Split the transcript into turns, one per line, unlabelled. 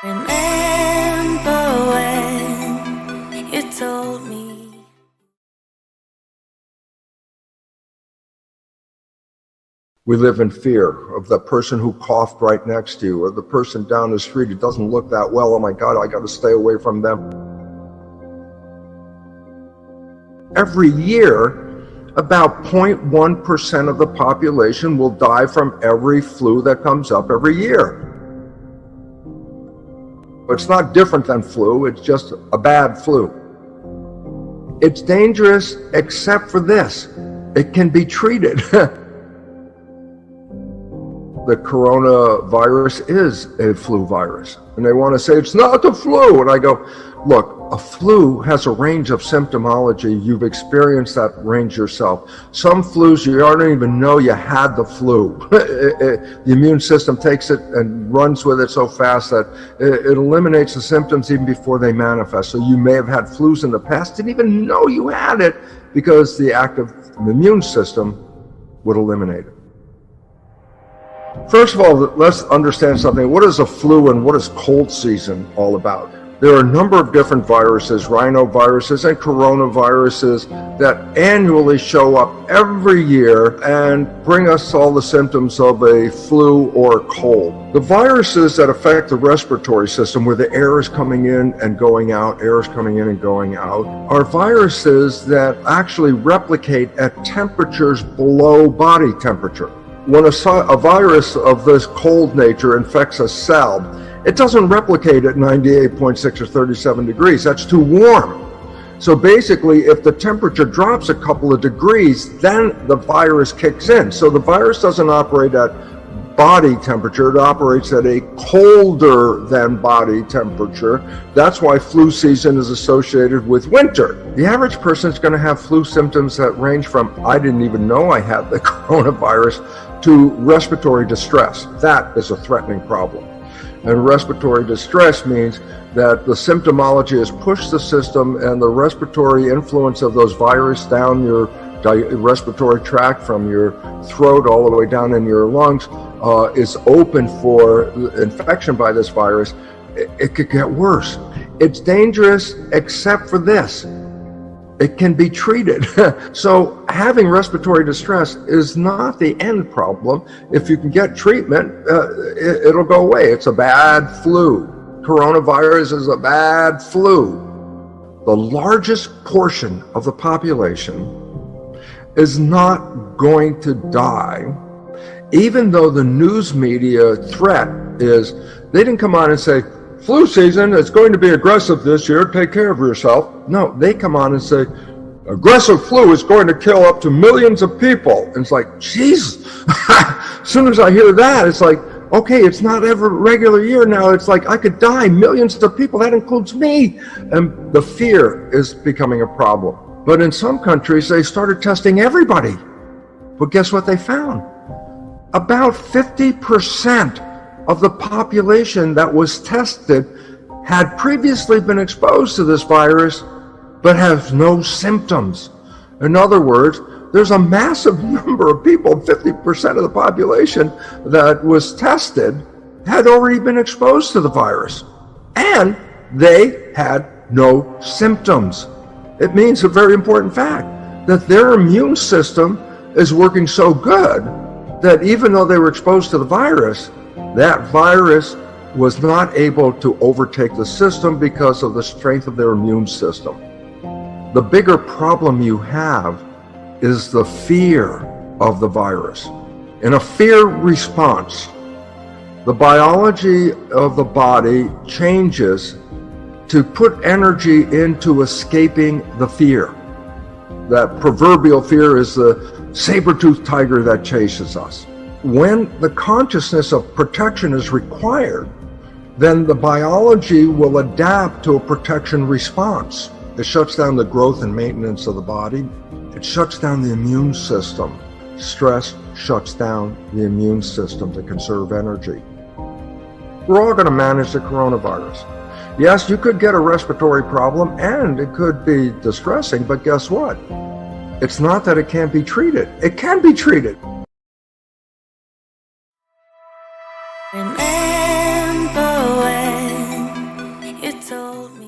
Remember when you told me.
We live in fear of the person who coughed right next to you, or the person down the street who doesn't look that well. Oh my God, I got to stay away from them. Every year, about 0.1% of the population will die from every flu that comes up every year. It's not different than flu, it's just a bad flu. It's dangerous except for this: it can be treated. The coronavirus is a flu virus. And they want to say, it's not the flu. And I go, look, a flu has a range of symptomology. You've experienced that range yourself. Some flus, you don't even know you had the flu. The immune system takes it and runs with it so fast that it eliminates the symptoms even before they manifest. So you may have had flus in the past, didn't even know you had it, because the active immune system would eliminate it. First of all, let's understand something. What is a flu and what is cold season all about? There are a number of different viruses, rhinoviruses and coronaviruses, that annually show up every year and bring us all the symptoms of a flu or cold. The viruses that affect the respiratory system, where the air is coming in and going out, air is coming in and going out, are viruses that actually replicate at temperatures below body temperature. When a virus of this cold nature infects a cell, it doesn't replicate at 98.6 or 37 degrees. That's too warm. So basically, if the temperature drops a couple of degrees, then the virus kicks in. So the virus doesn't operate at body temperature, it operates at a colder than body temperature. That's why flu season is associated with winter. The average person is going to have flu symptoms that range from, I didn't even know I had the coronavirus, to respiratory distress. That is a threatening problem. And respiratory distress means that the symptomology has pushed the system, and the respiratory influence of those viruses down your respiratory tract from your throat all the way down in your lungs is open for infection by this virus. It could get worse. It's dangerous except for this: it can be treated. So having respiratory distress is not the end problem. If you can get treatment, it'll go away. It's a bad flu. Coronavirus is a bad flu. The largest portion of the population is not going to die, even though the news media threat is, they didn't come on and say, flu season is going to be aggressive this year, take care of yourself. No, they come on and say, aggressive flu is going to kill up to millions of people. And it's like, jeez. As soon as I hear that, it's like, okay, it's not every regular year now. It's like, I could die, millions of people, that includes me. And the fear is becoming a problem. But in some countries, they started testing everybody. But guess what they found? About 50% of the population that was tested had previously been exposed to this virus, but have no symptoms. In other words, there's a massive number of people, 50% of the population that was tested had already been exposed to the virus, and they had no symptoms. It means a very important fact, that their immune system is working so good that even though they were exposed to the virus, that virus was not able to overtake the system because of the strength of their immune system. The bigger problem you have is the fear of the virus. In a fear response, the biology of the body changes to put energy into escaping the fear. That proverbial fear is the saber-toothed tiger that chases us. When the consciousness of protection is required, then the biology will adapt to a protection response. It shuts down the growth and maintenance of the body. It shuts down the immune system. Stress shuts down the immune system to conserve energy. We're all going to manage the coronavirus. Yes, you could get a respiratory problem and it could be distressing, but guess what? It's not that it can't be treated. It can be treated.
Remember when told me